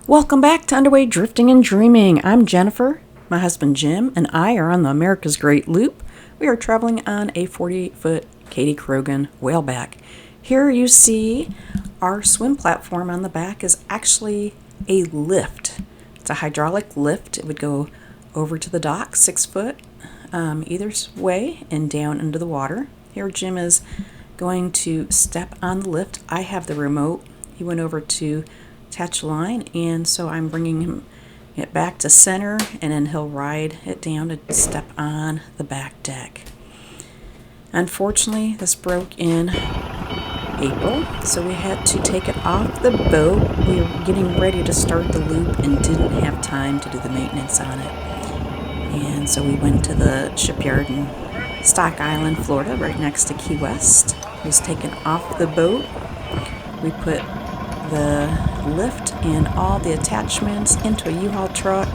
Welcome back to Underway Drifting and Dreaming. I'm Jennifer. My husband Jim and I are on the America's Great Loop. We are traveling on a 48-foot Kady Krogen Whaleback. Here you see our swim platform on the back is actually a lift. It's a hydraulic lift. It would go over to the dock, 6 foot either way, and down into the water. Here Jim is going to step on the lift. I have the remote. He went over to attach a line, and so I'm bringing it back to center, and then he'll ride it down to step on the back deck. Unfortunately, this broke in April, so we had to take it off the boat. We were getting ready to start the loop and didn't have time to do the maintenance on it. And so we went to the shipyard in Stock Island, Florida, right next to Key West. It was taken off the boat. We put the lift and all the attachments into a U-Haul truck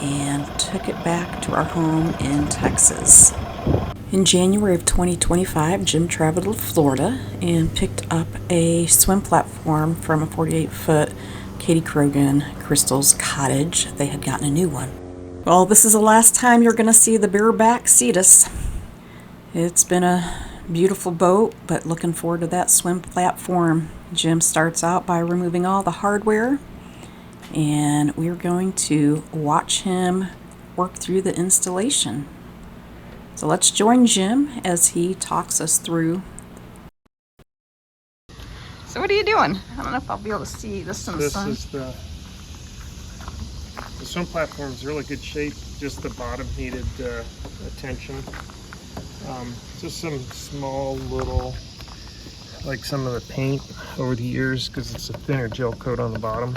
and took it back to our home in Texas. In January of 2025, Jim traveled to Florida and picked up a swim platform from a 48-foot Kady Krogen Crystal's cottage. They had gotten a new one. Well, this is the last time you're going to see the bareback Cetus. It's been a beautiful boat, but looking forward to that swim platform. Jim starts out by removing all the hardware, and we're going to watch him work through the installation. So let's join Jim as he talks us through. So what are you doing? I don't know if I'll be able to see this in the sun. This is the swim platform is really good shape. Just the bottom needed attention. Just some small little, like some of the paint over the years, because it's a thinner gel coat on the bottom.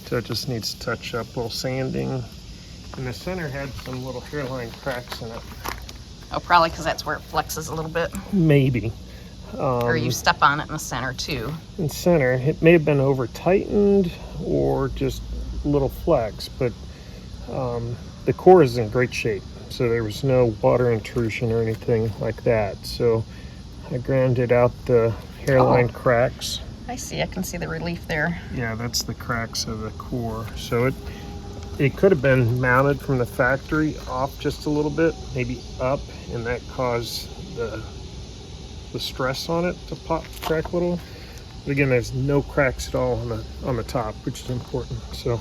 So it just needs to touch up, a little sanding. And the center had some little hairline cracks in it. Oh, probably because that's where it flexes a little bit. Maybe. Or you step on it in the center too. In center, it may have been over tightened or just little flex, but the core is in great shape. So there was no water intrusion or anything like that. So I grounded out the hairline cracks. I see. I can see the relief there. Yeah, that's the cracks of the core. So it could have been mounted from the factory off just a little bit, maybe up, and that caused the stress on it to crack a little. But again, there's no cracks at all on the top, which is important. So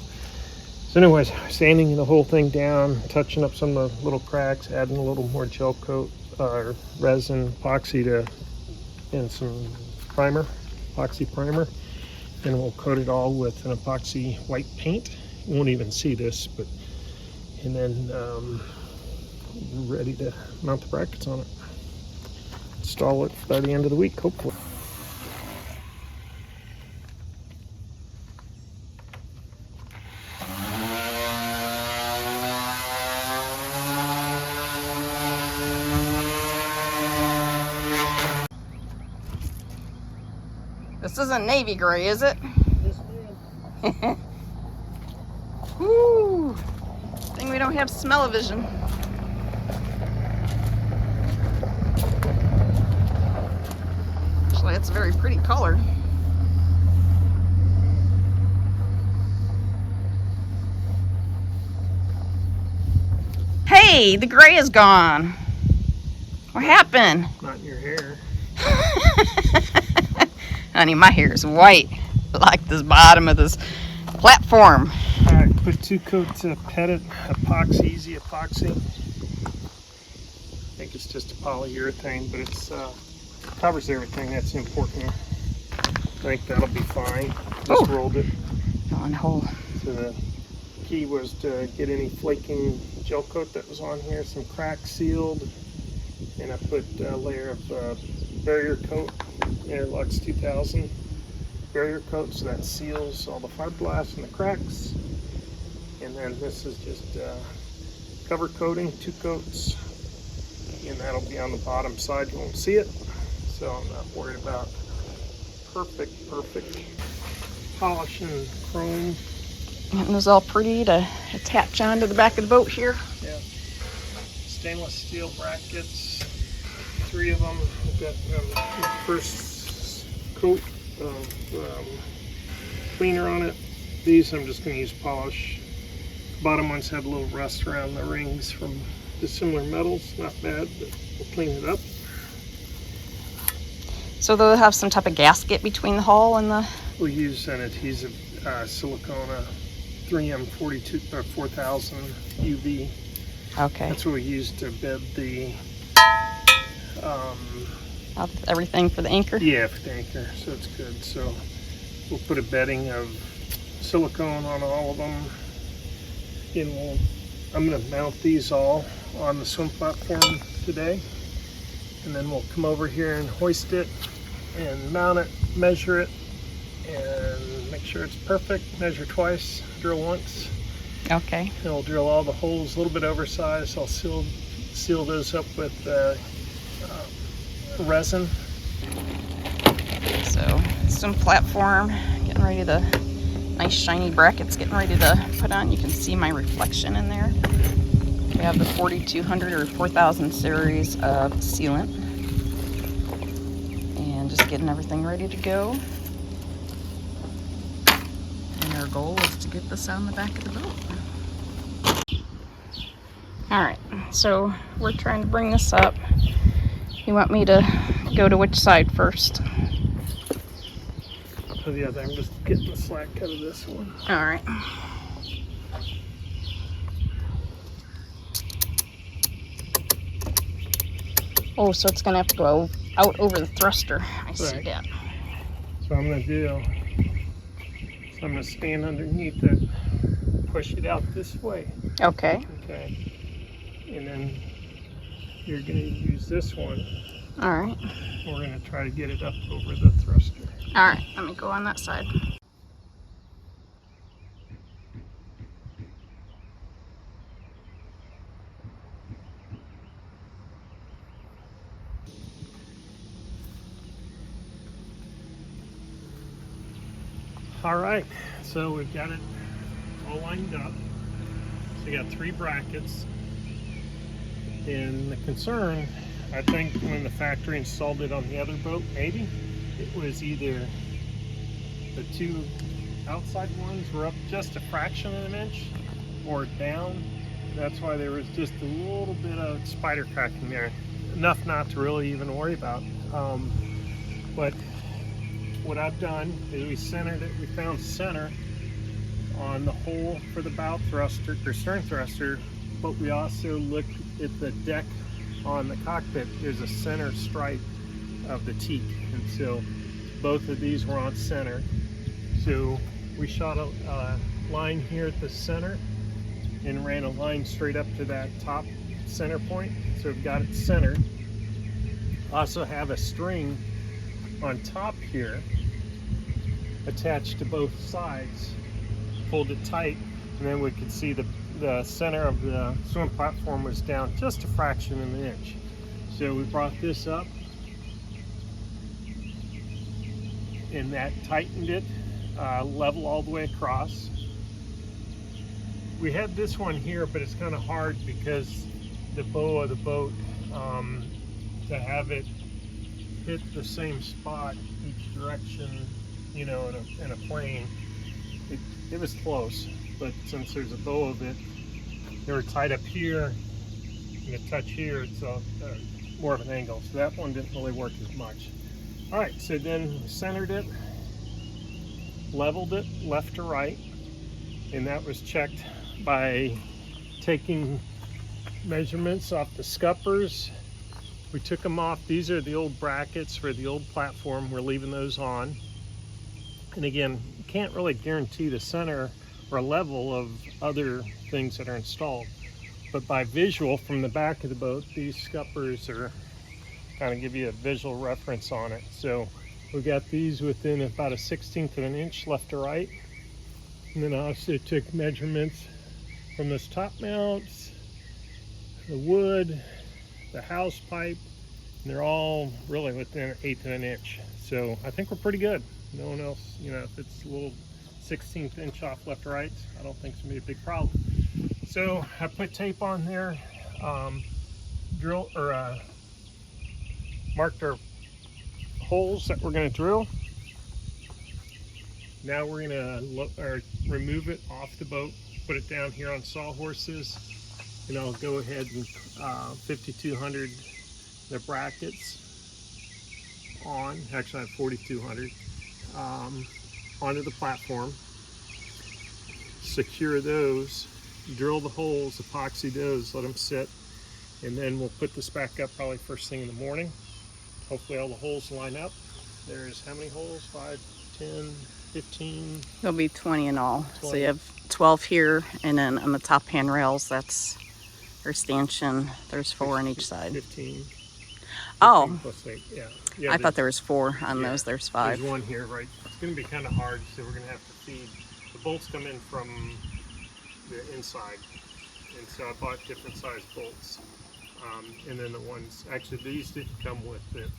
anyways, sanding the whole thing down, touching up some of the little cracks, adding a little more gel coat or resin epoxy and some primer, epoxy primer, and we'll coat it all with an epoxy white paint. You won't even see this, and then ready to mount the brackets on it. Install it by the end of the week, hopefully. This isn't navy gray, is it? Yes, ma'am. Woo! Thing we don't have smell-o-vision. Actually, it's a very pretty color. Hey, the gray is gone. What happened? Not in your hair. Honey, my hair is white, like this bottom of this platform. All right, put 2 coats of Pettit epoxy, easy epoxy. I think it's just a polyurethane, but it's covers everything. That's important. I think that'll be fine. Just rolled it. On hole. So the key was to get any flaking gel coat that was on here, some cracks sealed, and I put a layer of barrier coat, Airlux 2000 barrier coat, so that seals all the fiberglass and the cracks. And then this is just cover coating, 2 coats, and that'll be on the bottom side. You won't see it, so I'm not worried about perfect polish and chrome. And it was all pretty to attach onto the back of the boat here. Yeah. Stainless steel brackets, 3 of them. I've got first coat of cleaner on it, These I'm just going to use polish. Bottom ones have a little rust around the rings from the similar metals. Not bad, but we'll clean it up. So they'll have some type of gasket between the hull and the... We'll use an adhesive silicone 3M 4000 UV. Okay. That's what we use to bed the... everything for the anchor? Yeah, for the anchor, so it's good. So we'll put a bedding of silicone on all of them. And I'm going to mount these all on the swim platform today. And then we'll come over here and hoist it and mount it, measure it, and make sure it's perfect. Measure twice, drill once. Okay. And we'll drill all the holes, a little bit oversized. I'll seal those up with resin. So swim platform, getting ready to, nice shiny brackets getting ready to put on. You can see my reflection in there. We have the 4200 or 4000 series of sealant. And just getting everything ready to go. And our goal is to get this on the back of the boat. Alright, so we're trying to bring this up. You want me to go to which side first? To the other. I'm just getting the slack out of this one. Alright. Oh, so it's going to have to go out over the thruster. I see that. So I'm going to do, I'm going to stand underneath it, push it out this way. Okay. Okay. And then you're going to use this one. Alright. We're going to try to get it up over the thruster. Alright, let me go on that side. All right, so we've got it all lined up. So you got 3 brackets. And the concern, I think when the factory installed it on the other boat, maybe, it was either the 2 outside ones were up just a fraction of an inch or down. That's why there was just a little bit of spider cracking there. Enough not to really even worry about. But what I've done is we centered it, we found center on the hole for the bow thruster or stern thruster, but we also looked at the deck on the cockpit. There's a center stripe of the teak, and so both of these were on center. So we shot a line here at the center and ran a line straight up to that top center point. So we've got it centered. Also have a string on top here attached to both sides, pulled it tight, and then we could see the center of the swim platform was down just a fraction of an inch. So we brought this up and that tightened it level all the way across. We had this one here, but it's kind of hard because the bow of the boat, to have it hit the same spot each direction, you know, in a plane, it was close. But since there's a bow of it, they were tied up here and a touch here, it's more of an angle. So that one didn't really work as much. All right, so then centered it, leveled it left to right, and that was checked by taking measurements off the scuppers. We took them off. These are the old brackets for the old platform. We're leaving those on. And again, you can't really guarantee the center or level of other things that are installed. But by visual from the back of the boat, these scuppers are kind of give you a visual reference on it. So we got these within about a 1/16 of an inch left to right. And then I also took measurements from those top mounts, the wood, the house pipe, and they're all really within 1/8 of an inch. So I think we're pretty good. No one else, you know, if it's a little 1/16 inch off left to right, I don't think it's gonna be a big problem. So I put tape on there, marked our holes that we're gonna drill. Now we're gonna remove it off the boat, put it down here on sawhorses, and I'll go ahead and 5200 the brackets on. Actually, I have 4200 onto the platform. Secure those, drill the holes, epoxy those, let them sit, and then we'll put this back up probably first thing in the morning. Hopefully all the holes line up. There's how many holes? 5, 10, 15? There'll be 20 in all. 20. So you have 12 here, and then on the top handrails, that's our stanchion. There's 4 on each side. 15. Oh, Plus 8. Yeah. I thought there was 4 on yeah, those. There's 5. There's one here, right? It's going to be kind of hard, so we're going to have to feed. The bolts come in from the inside, and so I bought different size bolts. And then the ones, actually these didn't come with it.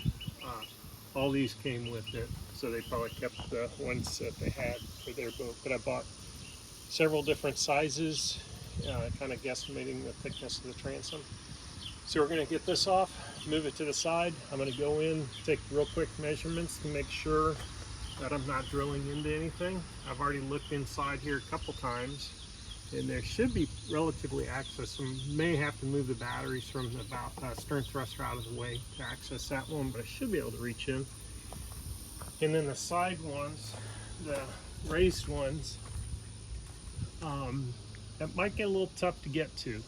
All these came with it, so they probably kept the ones that they had for their boat. But I bought several different sizes, kind of guesstimating the thickness of the transom. So we're going to get this off, move it to the side. I'm going to go in, take real quick measurements to make sure that I'm not drilling into anything. I've already looked inside here a couple times, and there should be relatively access. I may have to move the batteries from the stern thruster out of the way to access that one, but I should be able to reach in. And then the side ones, the raised ones, that might get a little tough to get to.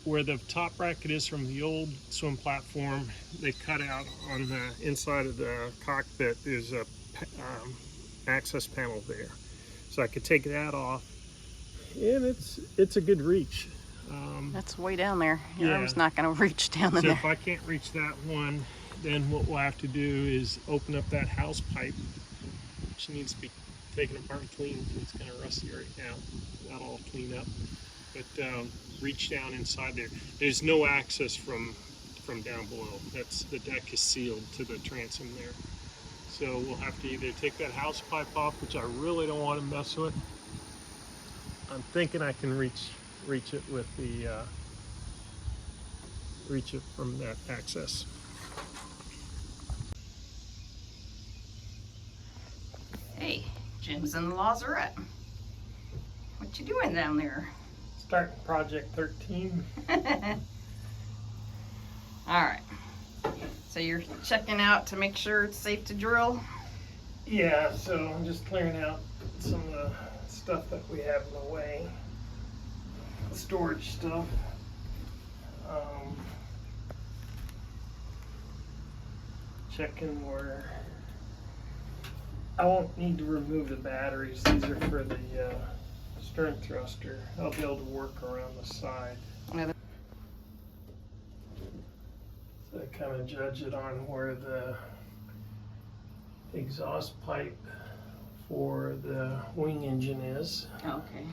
Where the top bracket is from the old swim platform, they cut out on the inside of the cockpit. There's a access panel there, so I could take that off, and it's a good reach. That's way down there. Your yeah. arm's not going to reach down in So there. if I can't reach that one, then what we'll have to do is open up that house pipe, which needs to be taken apart and cleaned. It's kind of rusty right now. That'll all clean up. But reach down inside there. There's no access from down below. The deck is sealed to the transom there. So we'll have to either take that house pipe off, which I really don't want to mess with. I'm thinking I can reach it with the reach it from that access. Hey, Jim's in the lazaret. What you doing down there? Starting project 13. All right. So you're checking out to make sure it's safe to drill? Yeah, so I'm just clearing out some of the stuff that we have in the way. Storage stuff. Checking where I won't need to remove the batteries. These are for the stern thruster. I'll be able to work around the side. So I kind of judge it on where the exhaust pipe for the wing engine is. Okay.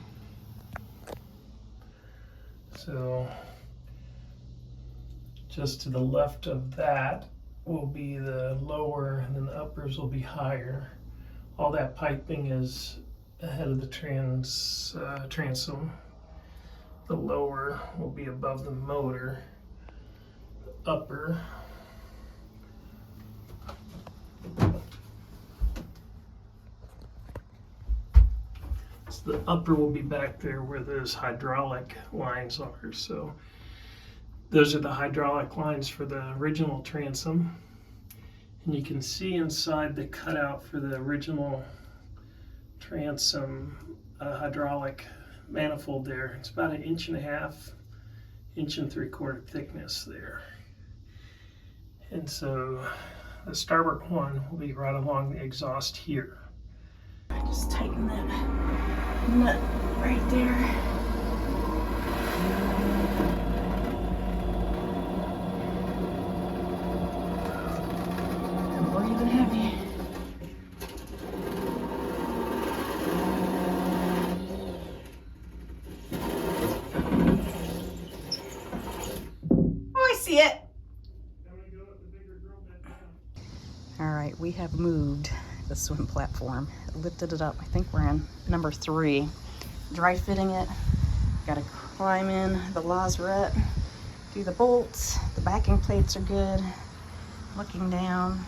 So just to the left of that will be the lower, and then the uppers will be higher. All that piping is ahead of the transom. The lower will be above the motor. The upper will be back there where those hydraulic lines are. So those are the hydraulic lines for the original transom. And you can see inside the cutout for the original transom hydraulic manifold there. It's about 1.5 inches, 1.75 inches thickness there. And so the starboard one will be right along the exhaust here. Just tighten that nut right there. And breathing heavy. Oh, I see it. All right, we have moved the swim platform, lifted it up. I think we're in number 3. Dry fitting it. Got to climb in the lazaret, do the bolts. The backing plates are good. Looking down,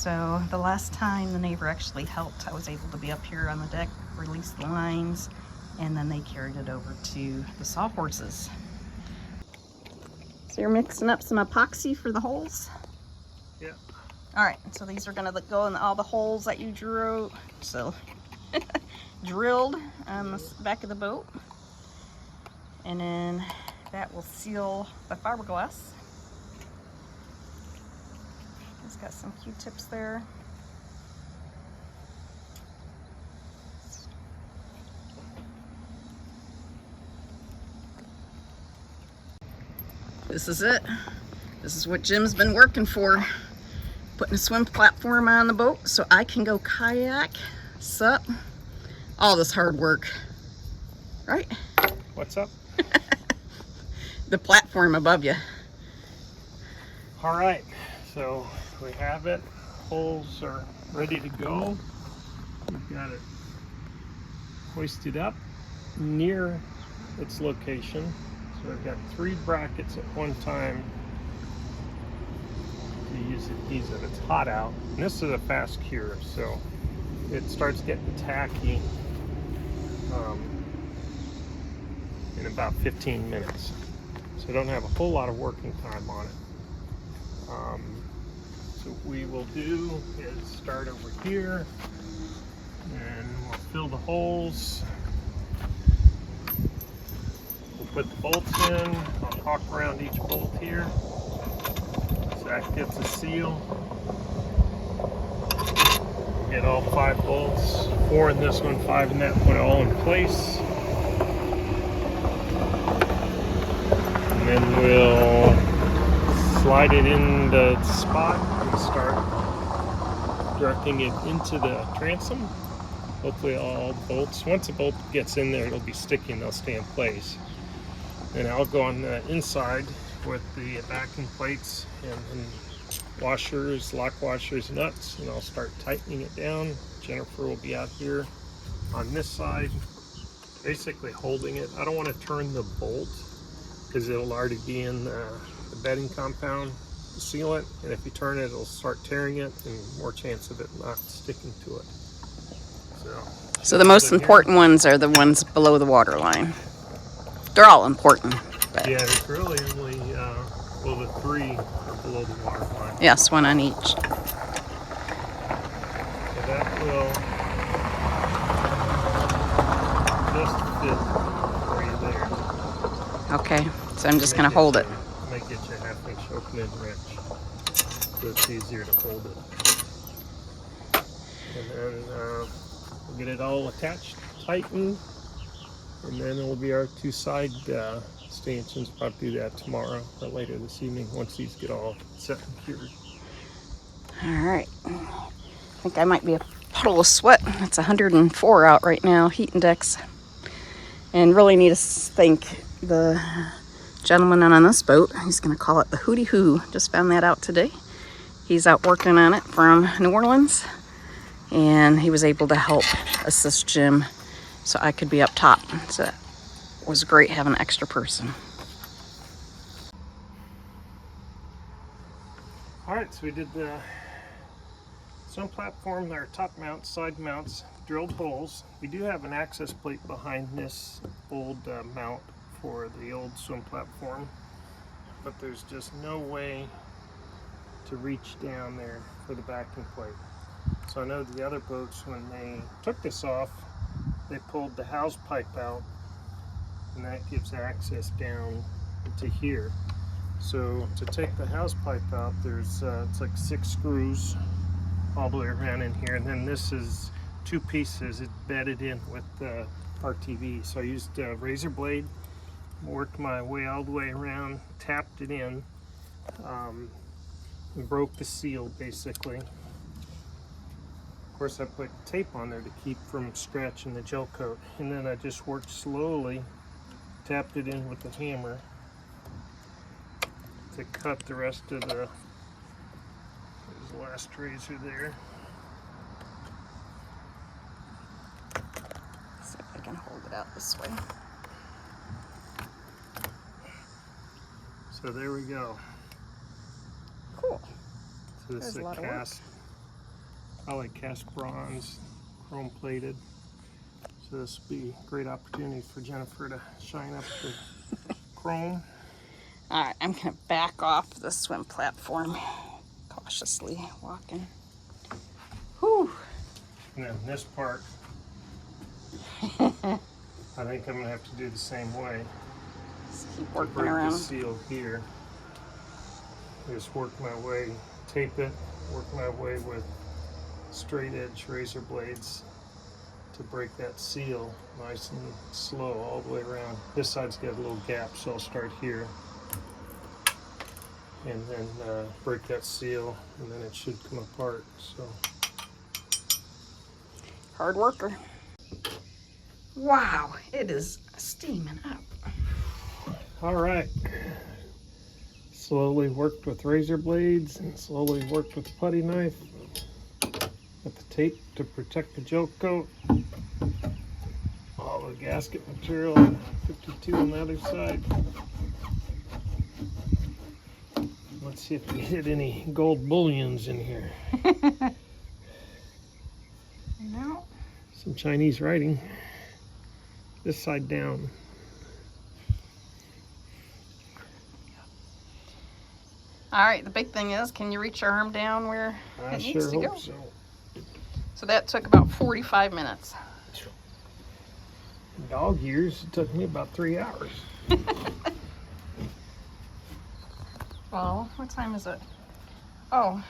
So the last time the neighbor actually helped, I was able to be up here on the deck, release the lines, and then they carried it over to the sawhorses. So you're mixing up some epoxy for the holes? Yeah. All right, so these are gonna go in all the holes that you drilled on the back of the boat. And then that will seal the fiberglass. It's got some Q-tips there. This is it. This is what Jim's been working for. Putting a swim platform on the boat so I can go kayak, sup, all this hard work, right? What's up? The platform above you. All right, so we have it. Holes are ready to go. We've got it hoisted up near its location. So I've got 3 brackets at one time to use it. It's hot out. And this is a fast cure, so it starts getting tacky in about 15 minutes. So I don't have a whole lot of working time on it. So what we will do is start over here and we'll fill the holes. We'll put the bolts in. I'll talk around each bolt here. So that gets a seal. Get all 5 bolts, 4 in this one, 5 in that one, all in place. And then we'll slide it in the spot and start directing it into the transom. Hopefully all bolts, once a bolt gets in there, it'll be sticky and they'll stay in place. And I'll go on the inside with the backing plates and washers, lock washers, nuts, and I'll start tightening it down. Jennifer will be out here on this side, basically holding it. I don't want to turn the bolt because it'll already be in the bedding compound to seal it, and if you turn it, it'll start tearing it and more chance of it not sticking to it. So the most important ones are the ones below the water line. They're all important. But yeah, it's really only, well, the 3 are below the water line. yes, 1 on each. So that will just fit right there. Okay, so I'm just going to hold it. Might get you a 1/2 inch opening wrench, so it's easier to hold it. And then we'll get it all attached, tightened, and then it will be our 2 side stanchions. Probably do that tomorrow or later this evening once these get all set and cured. All right. I think I might be a puddle of sweat. It's 104 out right now, heat index. And really need to thank the gentleman on this boat. He's going to call it the Hootie Hoo. Just found that out today. He's out working on it from New Orleans. And he was able to help assist Jim so I could be up top. So it was great having an extra person. All right, so we did the swim platform, our top mounts, side mounts, drilled holes. We do have an access plate behind this old mount for the old swim platform, but there's just no way to reach down there for the backing plate. So I know the other boats, when they took this off, they pulled the house pipe out, and that gives access down to here. So to take the house pipe out, there's it's like 6 screws all the way around in here, and then this is 2 pieces. It's bedded in with the RTV. So I used a razor blade, worked my way all the way around, tapped it in, and broke the seal basically. Of course, I put tape on there to keep from scratching the gel coat, and then I just worked slowly, tapped it in with the hammer to cut the rest of the, there's the last razor there. See if I can hold it out this way. So there we go. Cool. So this is a cast I like cast bronze, chrome plated. So this will be a great opportunity for Jennifer to shine up the chrome. All right, I'm gonna back off the swim platform, cautiously walking. Whew. And then this part, I think I'm gonna have to do the same way. Just keep working break around. the seal here. Just work my way, tape it, work my way with straight edge razor blades to break that seal nice and slow all the way around. This side's got a little gap, so I'll start here and then break that seal, and then it should come apart. So Hard worker. Wow, it is steaming up. all right, slowly worked with razor blades and slowly worked with the putty knife. Got the tape to protect the gel coat. All the gasket material, 52 on the other side. Let's see if we hit any gold bullions in here. No. Some Chinese writing. This side down. All right, the big thing is, can you reach your arm down where I it needs sure to hope go? so. So that took about 45 minutes. Dog years, it took me about 3 hours. Well, what time is it? Oh,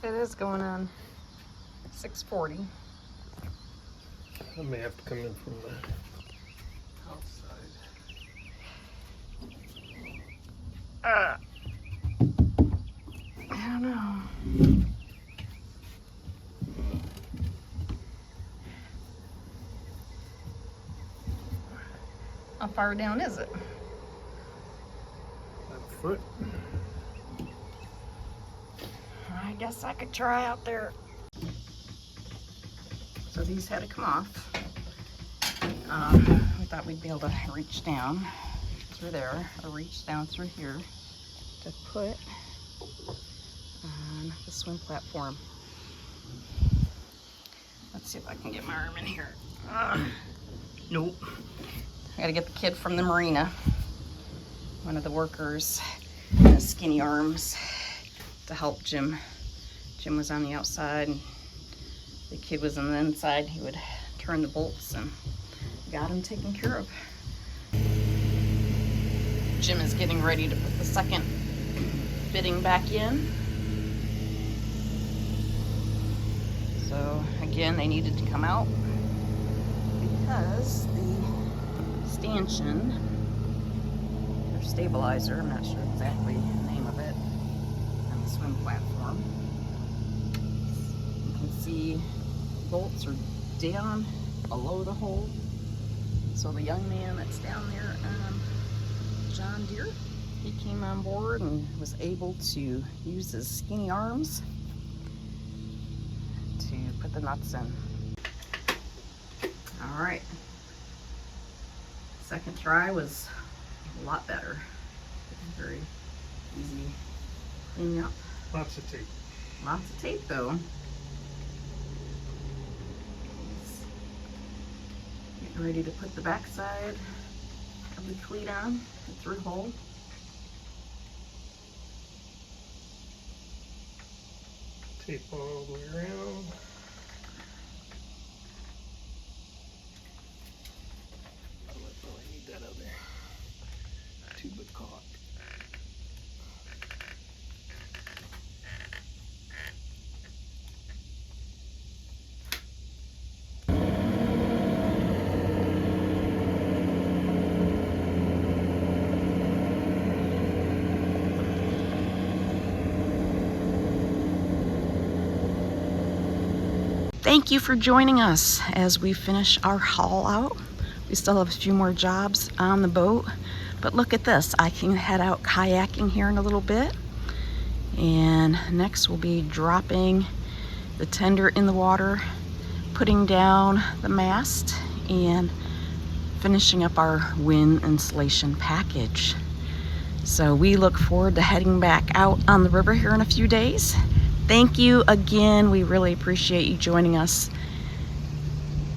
it is going on 6:40. I may have to come in from the outside. I don't know. How far down is it? That foot. I guess I could try out there. So these had to come off. We thought we'd be able to reach down through there, or reach down through here to put on the swim platform. Let's see if I can get my arm in here. Nope. I gotta get the kid from the marina, one of the workers, in his skinny arms, to help Jim. Jim was on the outside and the kid was on the inside. He would turn the bolts and got him taken care of. Jim is getting ready to put the second bitting back in. So again, they needed to come out because the stanchion, or stabilizer, I'm not sure exactly the name of it, on the swim platform. You can see bolts are down below the hole. So the young man that's down there, John Deere, he came on board and was able to use his skinny arms to put the nuts in. All right. Second try was a lot better. Very easy cleaning up. Lots of tape. Lots of tape though. Getting ready to put the back side of the cleat on, the through hole. Tape all the way around. I need that other tube of caulk. Thank you for joining us as we finish our haul out. We still have a few more jobs on the boat, but look at this. I can head out kayaking here in a little bit, and next we'll be dropping the tender in the water, putting down the mast, and finishing up our wind insulation package. So we look forward to heading back out on the river here in a few days. Thank you again. We really appreciate you joining us